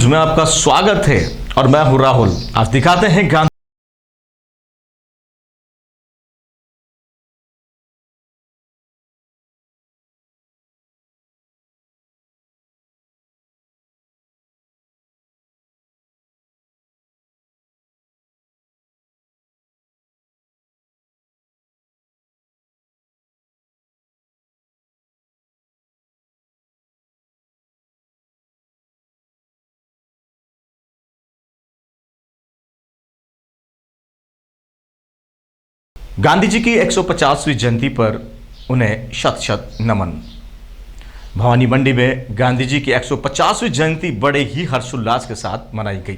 में आपका स्वागत है और मैं हूं राहुल। आज दिखाते हैं गांधी गांधी जी की 150वीं जयंती पर उन्हें शत शत नमन। भवानी मंडी में गांधी जी की 150वीं जयंती बड़े ही हर्षोल्लास के साथ मनाई गई,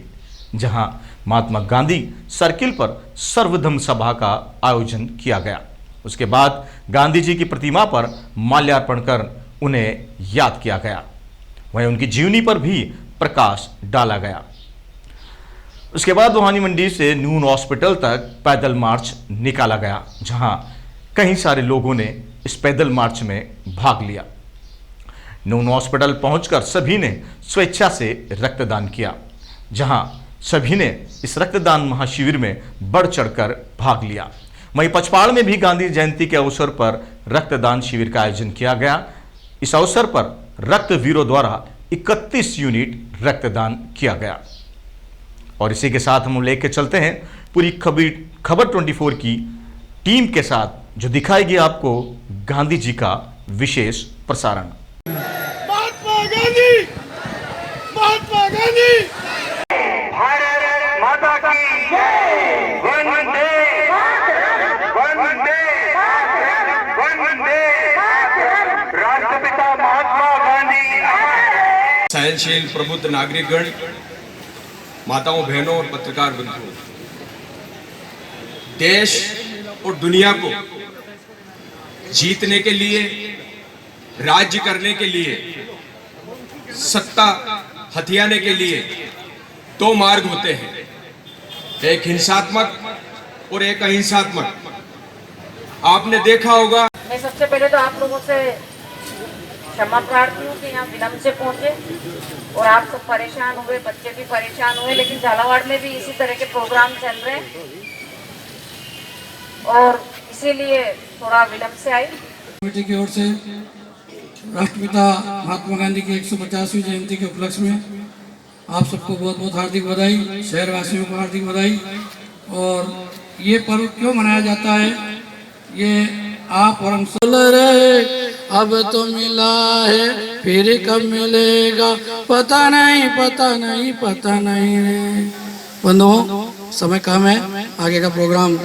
जहां महात्मा गांधी सर्किल पर सर्वधर्म सभा का आयोजन किया गया। उसके बाद गांधी जी की प्रतिमा पर माल्यार्पण कर उन्हें याद किया गया। वहीं उनकी जीवनी पर भी प्रकाश डाला गया। उसके बाद भवानी मंडी से नून हॉस्पिटल तक पैदल मार्च निकाला गया, जहां कई सारे लोगों ने इस पैदल मार्च में भाग लिया। नून हॉस्पिटल पहुंचकर सभी ने स्वेच्छा से रक्तदान किया, जहां सभी ने इस रक्तदान महाशिविर में बढ़ चढ़कर भाग लिया। वहीं पचपाड़ में भी गांधी जयंती के अवसर पर रक्तदान शिविर का आयोजन किया गया। इस अवसर पर रक्तवीरों द्वारा 31 यूनिट रक्तदान किया गया। और इसी के साथ हम लेके चलते हैं पूरी खबर 24 की टीम के साथ, जो दिखाएगी आपको गांधी जी का विशेष प्रसारण। महात्मा गांधी, महात्मा गांधी, भारत माता की जय। वंदे वंदे वंदे राष्ट्रपिता महात्मा गांधी। सहनशील प्रबुद्ध नागरिकगण, माताओं बहनों और पत्रकार बंधुओं, देश और दुनिया को जीतने के लिए, राज्य करने के लिए, सत्ता हथियाने के लिए दो मार्ग होते हैं, एक हिंसात्मक और एक अहिंसात्मक। आपने देखा होगा। मैं सबसे पहले तो आप लोगों से क्षमा प्रार्थी हूँ कि यहाँ विलम्ब से पहुँचे और आप सब परेशान हुए, बच्चे भी परेशान हुए, लेकिन झालावाड़ में भी इसी तरह के प्रोग्राम चल रहे हैं और इसीलिए थोड़ा विलम्ब से आई। कमेटी की ओर से राष्ट्रपिता महात्मा गांधी की 150वीं जयंती के उपलक्ष्य में आप सबको बहुत बहुत हार्दिक बधाई, शहरवासियों को हार्दिक बधाई। और ये पर्व क्यों मनाया जाता है, ये आप और हम सुन रहे। अब तो मिला है फिर कब मिलेगा, पता नहीं पता नहीं पता नहीं रे। बंधुओं, समय कम है, आगे का प्रोग्राम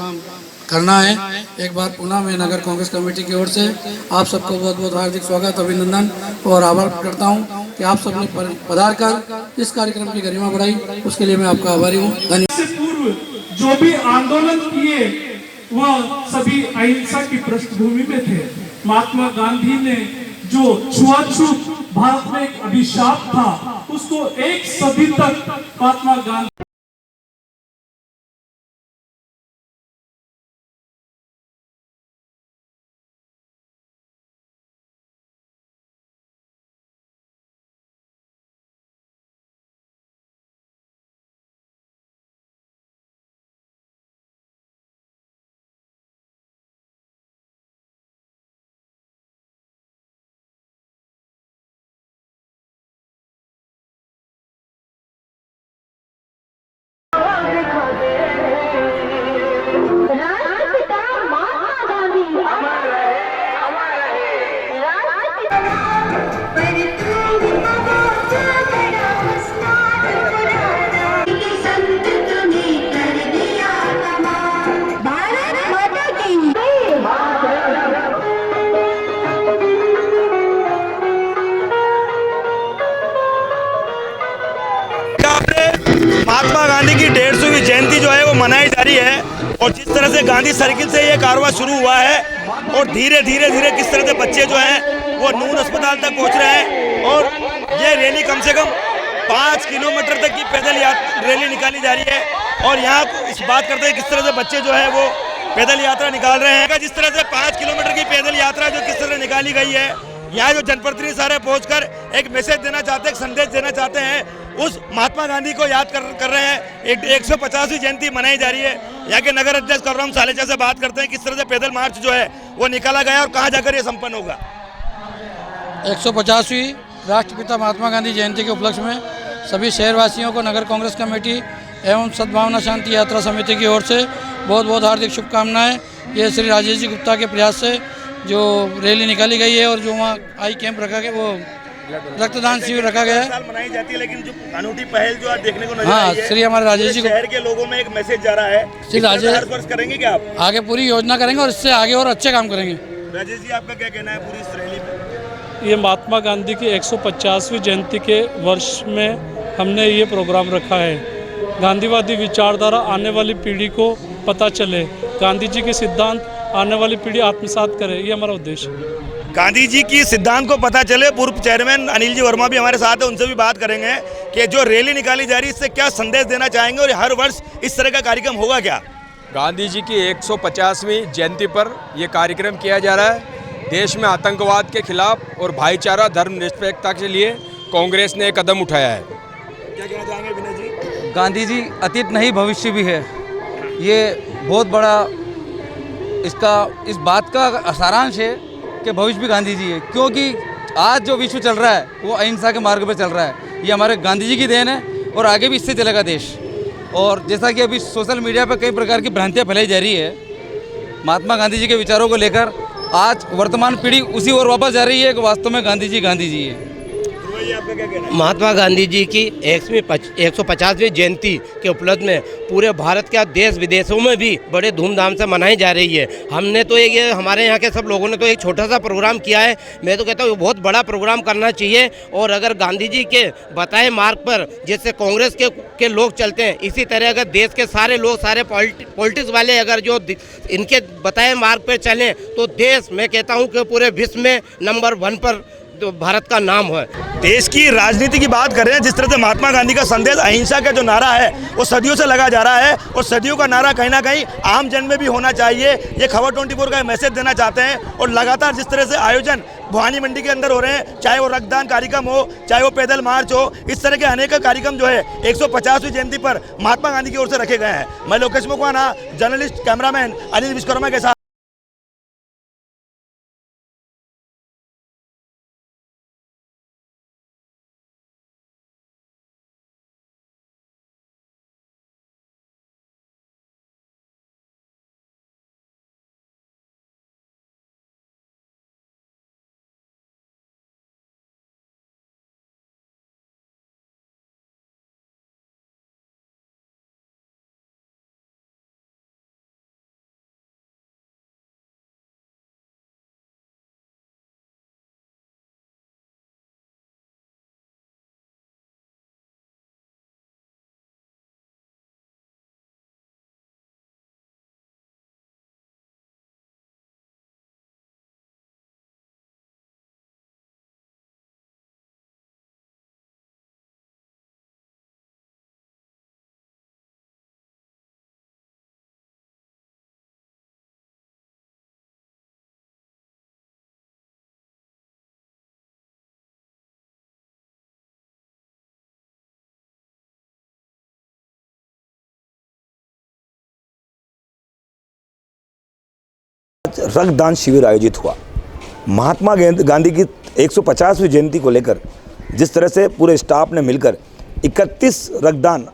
करना है। एक बार पुनः मैं नगर कांग्रेस कमेटी की ओर से आप सबको बहुत बहुत हार्दिक स्वागत, अभिनंदन और आभार करता हूं कि आप सबने पधार कर इस कार्यक्रम की गरिमा बढ़ाई, उसके लिए मैं आपका आभारी हूँ। धन्यवाद। इससे पूर्व जो भी आंदोलन किए वह सभी अहिंसा की पृष्ठभूमि में थे। महात्मा गांधी ने जो छुआछूत भारत में एक अभिशाप था, उसको एक सदी तक महात्मा गांधी महात्मा गांधी की 150वीं जयंती जो है वो मनाई जा रही है। और जिस तरह से गांधी सर्किल से ये कारवां शुरू हुआ है और धीरे धीरे किस तरह से बच्चे जो हैं वो नून अस्पताल तक पहुंच रहे हैं, और ये रैली कम से कम 5 किलोमीटर तक की पैदल रैली निकाली जा रही है। और यहाँ इस बात करते हैं किस तरह से बच्चे जो है वो पैदल यात्रा निकाल रहे हैं। जिस तरह से 5 किलोमीटर की पैदल यात्रा जो किस तरह निकाली गई है, यहाँ जो जनप्रतिनिधि सारे पहुंचकर एक मैसेज देना चाहते हैं, एक संदेश देना चाहते हैं, उस महात्मा गांधी को याद कर रहे हैं। 150वीं जयंती मनाई जा रही है। यहाँ के नगर अध्यक्ष कलराम सालेचा से बात करते हैं किस तरह से पैदल मार्च जो है वो निकाला गया और कहाँ जाकर ये संपन्न होगा। 150वीं राष्ट्रपिता महात्मा गांधी जयंती के उपलक्ष्य में सभी शहरवासियों को नगर कांग्रेस कमेटी एवं सद्भावना शांति यात्रा समिति की ओर से बहुत बहुत हार्दिक शुभकामनाएं। ये श्री राजेश जी गुप्ता के प्रयास से जो रैली निकाली गई है और जो वहाँ आई कैंप रखा गया, वो रक्तदान शिविर रखा गया है। मनाई जाती है, लेकिन जो अनूठी पहल जो आज देखने को नजर हाँ, आई है, श्री हमारे राजेश जी शहर के लोगों में एक मैसेज जा रहा है। श्री राजेश हर वर्ष करेंगे क्या आप? आगे पूरी योजना करेंगे और इससे आगे और अच्छे काम करेंगे। राजेश जी, आपका क्या कहना है पूरी इस रैली में? ये महात्मा गांधी की 150वीं जयंती के वर्ष में हमने ये प्रोग्राम रखा है। गांधीवादी विचारधारा आने वाली पीढ़ी को पता चले, गांधी जी के सिद्धांत आने वाली पीढ़ी आत्मसात करे, ये हमारा उद्देश्य है। गांधी जी की सिद्धांत को पता चले। पूर्व चेयरमैन अनिल जी वर्मा भी हमारे साथ है, उनसे भी बात करेंगे कि जो रैली निकाली जा रही है इससे क्या संदेश देना चाहेंगे और हर वर्ष इस तरह का कार्यक्रम होगा क्या? गांधी जी की 150वीं जयंती पर यह कार्यक्रम किया जा रहा है। देश में आतंकवाद के खिलाफ और भाईचारा धर्मनिरपेक्षता के लिए कांग्रेस ने एक कदम उठाया है। क्या कहना चाहेंगे विनय जी? गांधी जी अतीत नहीं भविष्य भी है। ये बहुत बड़ा इस बात का सारांश है कि भविष्य भी गांधी जी है, क्योंकि आज जो विश्व चल रहा है वो अहिंसा के मार्ग पर चल रहा है। ये हमारे गांधी जी की देन है और आगे भी इससे चलेगा देश। और जैसा कि अभी सोशल मीडिया पर कई प्रकार की भ्रांतियाँ फैलाई जा रही है महात्मा गांधी जी के विचारों को लेकर, आज वर्तमान पीढ़ी उसी ओर वापस जा रही है कि वास्तव में गांधी जी है। महात्मा गांधी जी की 150वीं जयंती के उपलक्ष्य में पूरे भारत के देश विदेशों में भी बड़े धूमधाम से मनाई जा रही है। हमने तो ये हमारे यहाँ के सब लोगों ने तो एक छोटा सा प्रोग्राम किया है। मैं तो कहता हूँ बहुत बड़ा प्रोग्राम करना चाहिए। और अगर गांधी जी के बताए मार्ग पर जैसे कांग्रेस के लोग चलते हैं, इसी तरह अगर देश के सारे लोग, सारे पॉलिटिक्स वाले अगर जो इनके बताए मार्ग पर चलें तो देश, मैं कहता हूँ कि पूरे विश्व में नंबर 1 पर तो भारत का नाम है। देश की राजनीति की बात कर रहे हैं, जिस तरह से महात्मा गांधी का संदेश अहिंसा का जो नारा है वो सदियों से लगा जा रहा है और सदियों का नारा कहीं ना कहीं आम जन में भी होना चाहिए। ये खबर 24 का मैसेज देना चाहते हैं। और लगातार जिस तरह से आयोजन भवानी मंडी के अंदर हो रहे हैं, चाहे वो रक्तदान कार्यक्रम हो, चाहे वो पैदल मार्च हो, इस तरह के अनेक कार्यक्रम जो है 150वीं जयंती पर महात्मा गांधी की ओर से रखे गए हैं। मैं लोकेश मुखवाना, जर्नलिस्ट कैमरामैन अनिल विश्वकर्मा के साथ। रक्तदान शिविर आयोजित हुआ। महात्मा गांधी की 150वीं जयंती को लेकर जिस तरह से पूरे स्टाफ ने मिलकर 31 रक्तदान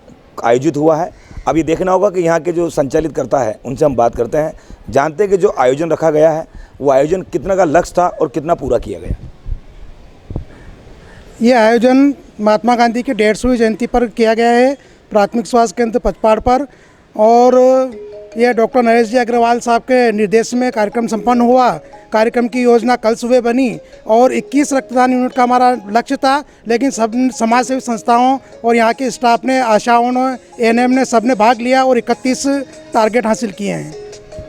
आयोजित हुआ है। अब ये देखना होगा कि यहाँ के जो संचालित करता है उनसे हम बात करते हैं, जानते हैं कि जो आयोजन रखा गया है वो आयोजन कितना का लक्ष्य था और कितना पूरा किया गया। ये आयोजन महात्मा गांधी की 150वीं जयंती पर किया गया है प्राथमिक स्वास्थ्य केंद्र पचपाड़ पर। और यह डॉक्टर नरेश जी अग्रवाल साहब के निर्देश में कार्यक्रम संपन्न हुआ। कार्यक्रम की योजना कल सुबह बनी और 21 रक्तदान यूनिट का हमारा लक्ष्य था, लेकिन सब समाज सेवी संस्थाओं और यहाँ के स्टाफ ने, आशाओं ने, एएनएम ने, सब ने भाग लिया और 31 टारगेट हासिल किए हैं।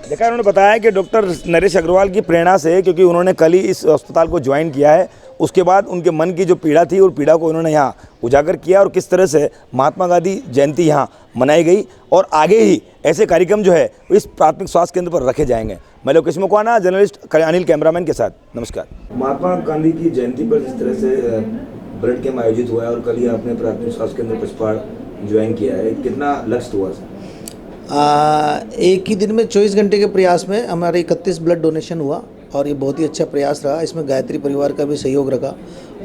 देखा, उन्होंने बताया कि डॉक्टर नरेश अग्रवाल की प्रेरणा से, क्योंकि उन्होंने कल ही इस अस्पताल को ज्वाइन किया है, उसके बाद उनके मन की जो पीड़ा थी और पीड़ा को उन्होंने यहाँ उजागर किया और किस तरह से महात्मा गांधी जयंती यहाँ मनाई गई और आगे ही ऐसे कार्यक्रम जो है इस प्राथमिक स्वास्थ्य केंद्र पर रखे जाएंगे। मैं लोकेश मुकवाना, जर्नलिस्ट अनिल कैमरामैन के साथ, नमस्कार। महात्मा गांधी की जयंती पर जिस तरह से ब्लड कैंप आयोजित हुआ है और कल ही आपने प्राथमिक स्वास्थ्य केंद्र पचपाड़ ज्वाइन किया है, कितना लक्ष्य हुआ सर? एक ही दिन में 24 घंटे के प्रयास में हमारे 31 ब्लड डोनेशन हुआ और ये बहुत ही अच्छा प्रयास रहा। इसमें गायत्री परिवार का भी सहयोग रखा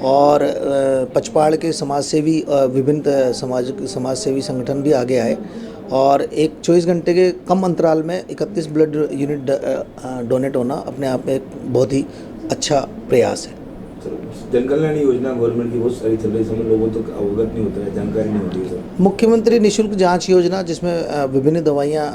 और पचपाड़ के समाजसेवी विभिन्न समाजसेवी संगठन भी आगे आए और एक 24 घंटे के कम अंतराल में 31 ब्लड यूनिट डोनेट होना अपने आप में एक बहुत ही अच्छा प्रयास है। जन कल्याण योजना गवर्नमेंट की बहुत सारी चल रही है, लोगों तक अवगत नहीं होता है, जानकारी नहीं होती है सर। मुख्यमंत्री निःशुल्क जांच योजना जिसमें विभिन्न दवाइयाँ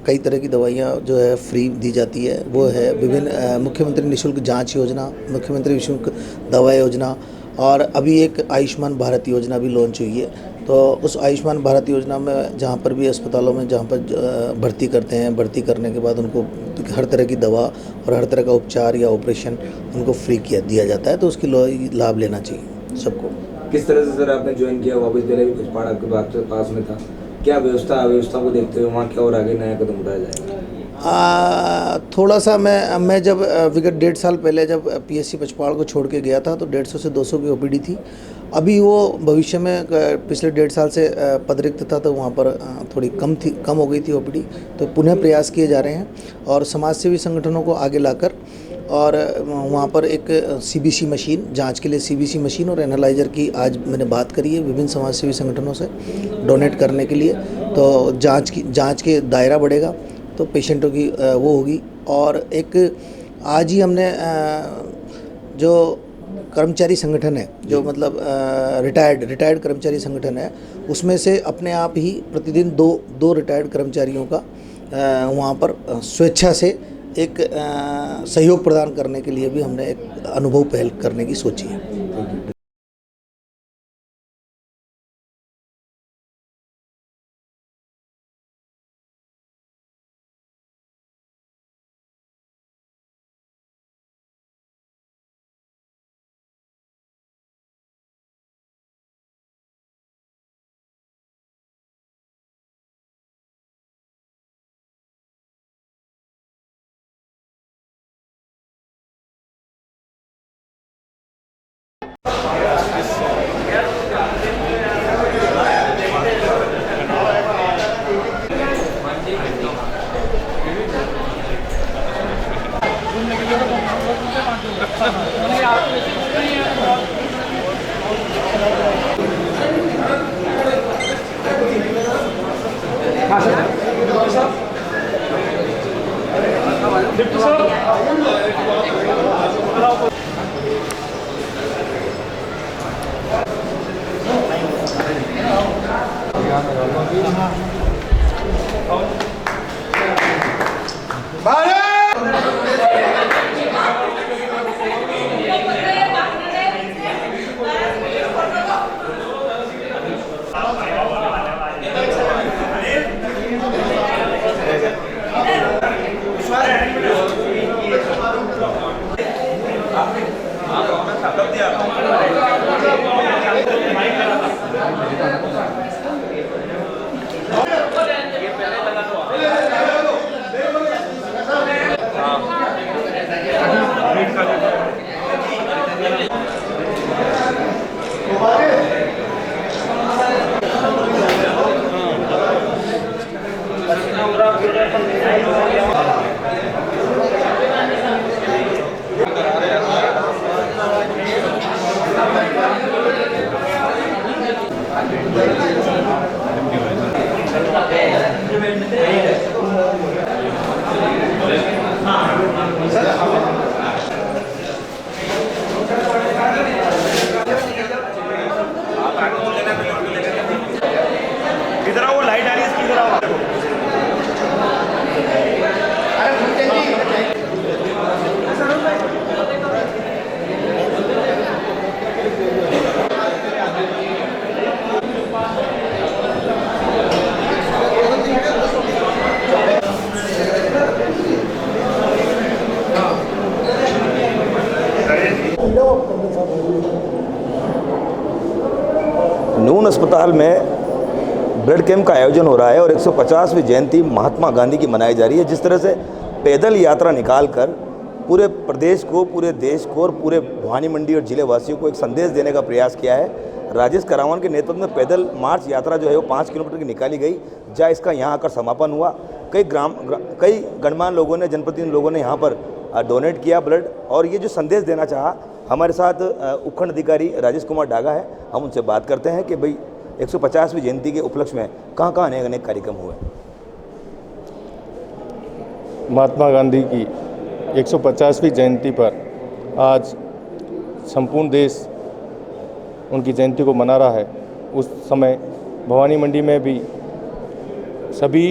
कई तरह की दवाइयाँ जो है फ्री दी जाती है वो है विभिन्न मुख्यमंत्री निःशुल्क जांच योजना, मुख्यमंत्री निःशुल्क दवा योजना और अभी एक आयुष्मान भारत योजना भी लॉन्च हुई है। तो उस आयुष्मान भारत योजना में जहाँ पर भी अस्पतालों में जहाँ पर भर्ती करते हैं, भर्ती करने के बाद उनको हर तरह की दवा और हर तरह का उपचार या ऑपरेशन उनको फ्री दिया जाता है, तो उसकी लाभ लेना चाहिए सबको। किस तरह से सर आपने ज्वाइन किया? वापस पहले भी पचपाड़ आपके पास में था, क्या अव्यवस्था को देखते हुए वहाँ क्या और आगे नया कदम उठाया जाएगा? थोड़ा सा मैं जब विगत 1.5 साल पहले जब पीएससी पचपाड़ को छोड़ के गया था तो 150 से 200 की ओपीडी थी। अभी वो भविष्य में पिछले 1.5 साल से पदरिक्त था तो वहाँ पर थोड़ी कम हो गई थी ओपीडी, तो पुनः प्रयास किए जा रहे हैं और समाजसेवी संगठनों को आगे लाकर और वहाँ पर एक सीबीसी मशीन, जांच के लिए सीबीसी मशीन और एनालाइजर की आज मैंने बात करी है विभिन्न समाजसेवी संगठनों से डोनेट करने के लिए। तो जांच के दायरा बढ़ेगा तो पेशेंटों की वो होगी। और एक आज ही हमने जो कर्मचारी संगठन है जो मतलब रिटायर्ड कर्मचारी संगठन है उसमें से अपने आप ही प्रतिदिन दो रिटायर्ड कर्मचारियों का वहाँ पर स्वेच्छा से एक सहयोग प्रदान करने के लिए भी हमने एक अनुभव पहल करने की सोची है। नून अस्पताल में ब्लड कैंप का आयोजन हो रहा है और 150वीं जयंती महात्मा गांधी की मनाई जा रही है। जिस तरह से पैदल यात्रा निकाल कर पूरे प्रदेश को, पूरे देश को और पूरे भवानी मंडी और जिले वासियों को एक संदेश देने का प्रयास किया है। राजेश करावन के नेतृत्व में पैदल मार्च यात्रा जो है वो 5 किलोमीटर की निकाली गई, जहाँ इसका यहाँ आकर समापन हुआ। कई गणमान्य लोगों ने, जनप्रतिनिधि लोगों ने यहाँ पर डोनेट किया ब्लड, और ये जो संदेश देना चाहा। हमारे साथ उपखंड अधिकारी राजेश कुमार डागा है, हम उनसे बात करते हैं कि भाई 150वीं जयंती के उपलक्ष्य में कहाँ कहाँ अनेक कार्यक्रम हुए। महात्मा गांधी की 150वीं जयंती पर आज संपूर्ण देश उनकी जयंती को मना रहा है। उस समय भवानी मंडी में भी सभी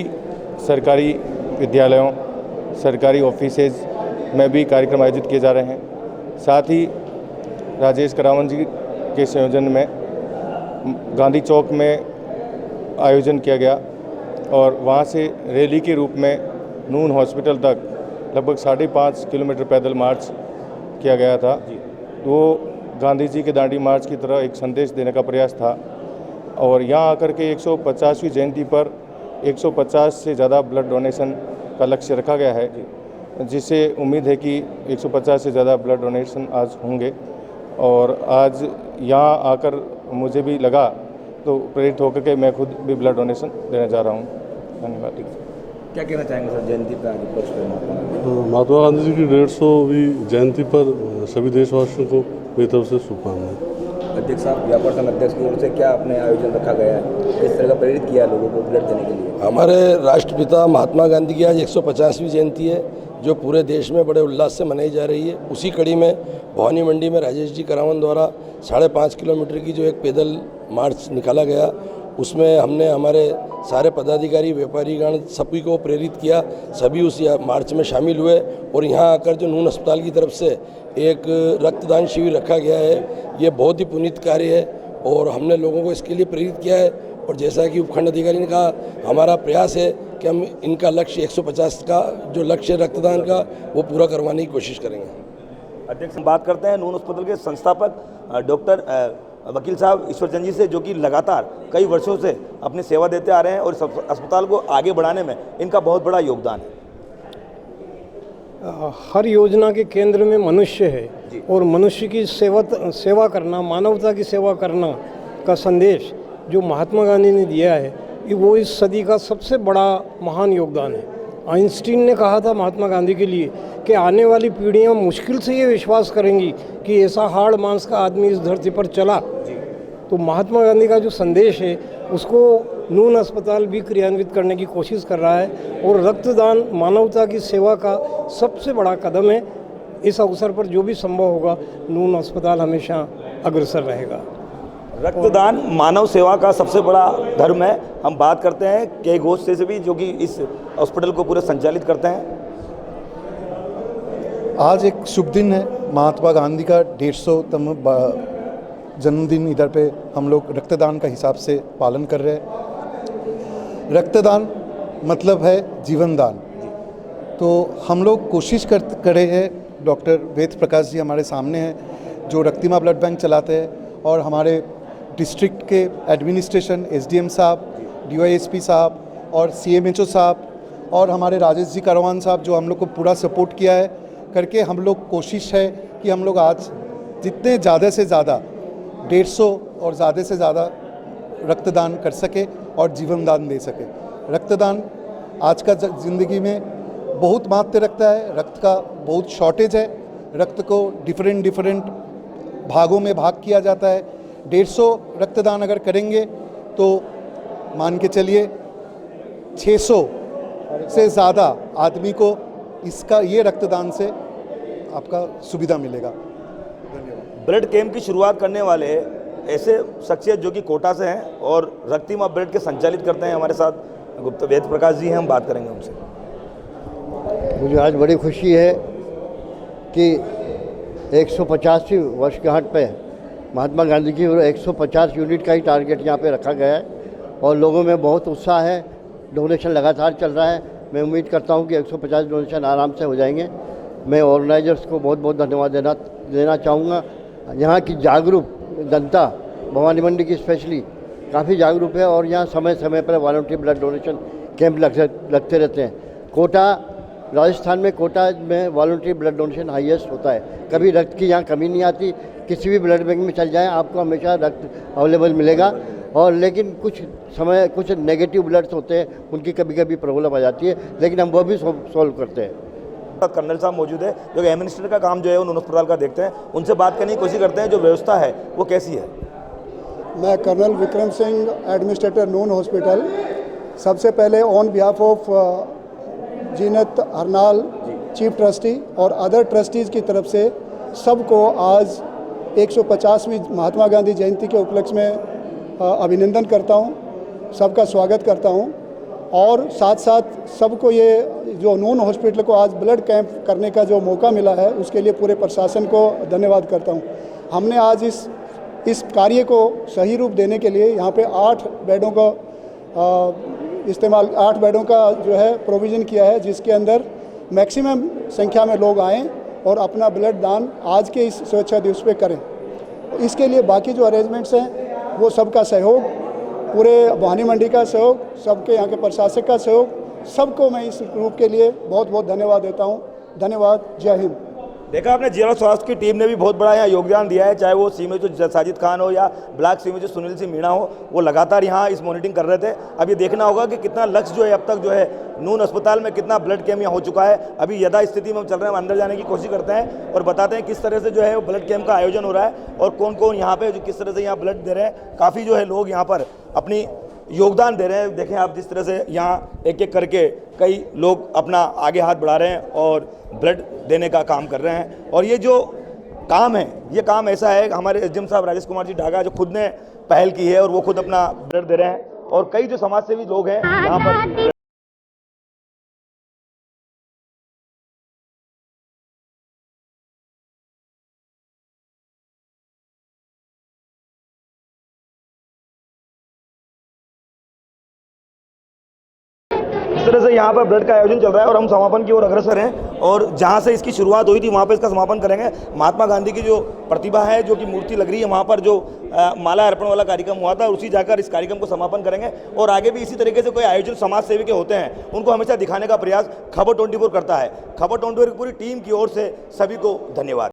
सरकारी विद्यालयों, सरकारी ऑफिसेज में भी कार्यक्रम आयोजित किए जा रहे हैं। साथ ही राजेश करावन जी के संयोजन में गांधी चौक में आयोजन किया गया और वहां से रैली के रूप में नून हॉस्पिटल तक लगभग 5.5 किलोमीटर पैदल मार्च किया गया था। वो गांधी जी के दांडी मार्च की तरह एक संदेश देने का प्रयास था। और यहाँ आकर के 150वीं जयंती पर 150 से ज़्यादा ब्लड डोनेशन का लक्ष्य रखा गया है, जिससे उम्मीद है कि 150 से ज़्यादा ब्लड डोनेशन आज होंगे। और आज यहाँ आकर मुझे भी लगा तो प्रेरित होकर के मैं खुद भी ब्लड डोनेशन देने जा रहा हूँ। धन्यवाद। क्या कहना चाहेंगे सर जयंती पर आज उपलक्ष्य में? महात्मा गांधी जी की 150वीं जयंती पर सभी देशवासियों को मेरी तरफ से शुभकामनाएं। अध्यक्ष साहब, व्यापार संघ अध्यक्ष की ओर से क्या अपने आयोजन रखा गया है, किस तरह का प्रेरित किया लोगों को ब्लड देने के लिए? हमारे राष्ट्रपिता महात्मा गांधी की आज 150वीं जयंती है, जो पूरे देश में बड़े उल्लास से मनाई जा रही है। उसी कड़ी में भवानी मंडी में राजेश जी करावन द्वारा 5.5 किलोमीटर की जो एक पैदल मार्च निकाला गया, उसमें हमने हमारे सारे पदाधिकारी, व्यापारीगण सभी को प्रेरित किया। सभी उस मार्च में शामिल हुए और यहाँ आकर जो नून अस्पताल की तरफ से एक रक्तदान शिविर रखा गया है, ये बहुत ही पुनीत कार्य है और हमने लोगों को इसके लिए प्रेरित किया है। और जैसा कि उपखंड अधिकारी ने कहा, हमारा प्रयास है कि हम इनका लक्ष्य 150 का जो लक्ष्य रक्तदान का वो पूरा करवाने की कोशिश करेंगे। अध्यक्ष, हम बात करते हैं नून अस्पताल के संस्थापक डॉक्टर वकील साहब ईश्वरचंद जी से, जो कि लगातार कई वर्षों से अपनी सेवा देते आ रहे हैं और इस अस्पताल को आगे बढ़ाने में इनका बहुत बड़ा योगदान है। हर योजना के केंद्र में मनुष्य है और मनुष्य की सेवा करना, मानवता की सेवा करना का संदेश जो महात्मा गांधी ने दिया है, वो इस सदी का सबसे बड़ा महान योगदान है। आइंस्टीन ने कहा था महात्मा गांधी के लिए कि आने वाली पीढ़ियां मुश्किल से ये विश्वास करेंगी कि ऐसा हाड़ मांस का आदमी इस धरती पर चला। तो महात्मा गांधी का जो संदेश है उसको नून अस्पताल भी क्रियान्वित करने की कोशिश कर रहा है और रक्तदान मानवता की सेवा का सबसे बड़ा कदम है। इस अवसर पर जो भी संभव होगा, नून अस्पताल हमेशा अग्रसर रहेगा। रक्तदान मानव सेवा का सबसे बड़ा धर्म है। हम बात करते हैं के घोष से भी, जो कि इस हॉस्पिटल को पूरे संचालित करते हैं। आज एक शुभ दिन है, महात्मा गांधी का 150तम जन्मदिन। इधर पे हम लोग रक्तदान का हिसाब से पालन कर रहे हैं। रक्तदान मतलब है जीवन दान। तो हम लोग कोशिश कर रहे हैं, डॉक्टर वेद प्रकाश जी हमारे सामने हैं जो रक्तिमा ब्लड बैंक चलाते हैं, और हमारे डिस्ट्रिक्ट के एडमिनिस्ट्रेशन, एसडीएम साहब, डीवाईएसपी साहब और सीएमएचओ साहब और हमारे राजेश जी करावन साहब जो हम लोग को पूरा सपोर्ट किया है करके, हम लोग कोशिश है कि हम लोग आज जितने ज़्यादा से ज़्यादा 150 और ज़्यादा से ज़्यादा रक्तदान कर सके और जीवन दान दे सके। रक्तदान आज का ज़िंदगी में बहुत महत्व रखता है। रक्त का बहुत शॉर्टेज है। रक्त को डिफरेंट भागों में भाग किया जाता है। 150 रक्तदान अगर करेंगे तो मान के चलिए 600 से ज़्यादा आदमी को इसका ये रक्तदान से आपका सुविधा मिलेगा। ब्लड कैंप की शुरुआत करने वाले ऐसे शख्सियत जो कि कोटा से हैं और रक्तिमा ब्लड के संचालित करते हैं, हमारे साथ गुप्ता वेद प्रकाश जी हैं, हम बात करेंगे उनसे। मुझे आज बड़ी खुशी है कि 150वीं वर्षगांठ पे महात्मा गांधी की 150 यूनिट का ही टारगेट यहाँ पे रखा गया है और लोगों में बहुत उत्साह है। डोनेशन लगातार चल रहा है। मैं उम्मीद करता हूँ कि 150 डोनेशन आराम से हो जाएंगे। मैं ऑर्गेनाइजर्स को बहुत बहुत धन्यवाद देना चाहूँगा। यहाँ की जागरूक जनता, भवानी मंडी की स्पेशली, काफ़ी जागरूक है और यहाँ समय समय पर वॉलंटरी ब्लड डोनेशन कैंप लगते रहते हैं। कोटा, राजस्थान में कोटा में वॉलंटरी ब्लड डोनेशन हाईएस्ट होता है। कभी रक्त की यहाँ कमी नहीं आती, किसी भी ब्लड बैंक में चल जाए आपको हमेशा रक्त अवेलेबल मिलेगा। और लेकिन कुछ नेगेटिव ब्लड्स होते हैं, उनकी कभी कभी प्रॉब्लम आ जाती है, लेकिन हम वो भी सॉल्व करते हैं। कर्नल साहब मौजूद है जो एडमिनिस्ट्रेटर का काम जो है उन अस्पताल का देखते हैं, उनसे बात करने की कोशिश करते हैं जो व्यवस्था है वो कैसी है। मैं colonel Vikram Singh, administrator Noon hospital. सबसे पहले on behalf of Zeenat Harnal, chief trustee और अदर ट्रस्टीज़ की तरफ से सबको आज 150वीं महात्मा गांधी जयंती के उपलक्ष्य में अभिनंदन करता हूं, सबका स्वागत करता हूं। और साथ साथ सबको ये जो नून हॉस्पिटल को आज ब्लड कैंप करने का जो मौका मिला है उसके लिए पूरे प्रशासन को धन्यवाद करता हूं। हमने आज इस कार्य को सही रूप देने के लिए यहाँ पे 8 बेडों का 8 बेडों का जो है प्रोविज़न किया है, जिसके अंदर मैक्सिमम संख्या में लोग आएँ और अपना ब्लड दान आज के इस स्वच्छता दिवस पे करें। इसके लिए बाकी जो अरेंजमेंट्स हैं वो सबका सहयोग, पूरे भवानी मंडी का सहयोग, सबके यहाँ के प्रशासक का सहयोग, सबको मैं इस ग्रुप के लिए बहुत बहुत धन्यवाद देता हूँ। धन्यवाद। जय हिंद। देखा आपने, जिला स्वास्थ्य की टीम ने भी बहुत बड़ा यहाँ योगदान दिया है, चाहे वो सीमे जो साजिद खान हो या ब्लॉक सीमे जो सुनील सिंह मीणा हो, वो लगातार यहाँ इस मॉनिटरिंग कर रहे थे। अब ये देखना होगा कि कितना लक्ष्य जो है अब तक जो है नून अस्पताल में कितना ब्लड कैंप यहाँ हो चुका है। अभी यदा स्थिति में हम चल रहे हैं, हम अंदर जाने की कोशिश करते हैं और बताते हैं किस तरह से जो है वो ब्लड कैंप का आयोजन हो रहा है और कौन कौन यहाँ पे किस तरह से यहाँ ब्लड दे रहे हैं। काफ़ी जो है लोग यहाँ पर अपनी योगदान दे रहे हैं। देखें आप जिस तरह से यहाँ एक एक करके कई लोग अपना आगे हाथ बढ़ा रहे हैं और ब्लड देने का काम कर रहे हैं। और ये जो काम है, ये काम ऐसा है, हमारे एसडीएम साहब राजेश कुमार जी ढाका जो खुद ने पहल की है और वो खुद अपना ब्लड दे रहे हैं और कई जो समाज सेवी लोग हैं यहाँ पर इस तरह से यहाँ पर ब्लड का आयोजन चल रहा है और हम समापन की ओर अग्रसर हैं और जहाँ से इसकी शुरुआत हुई थी वहाँ पर इसका समापन करेंगे। महात्मा गांधी की जो प्रतिभा है, जो कि मूर्ति लग रही है वहाँ पर, जो माला अर्पण वाला कार्यक्रम हुआ था, उसी जाकर इस कार्यक्रम को समापन करेंगे। और आगे भी इसी तरीके से कोई आयोजन समाज सेवी के होते हैं उनको हमेशा दिखाने का प्रयास खबर 24 करता है। खबर 24 की पूरी टीम की ओर से सभी को धन्यवाद।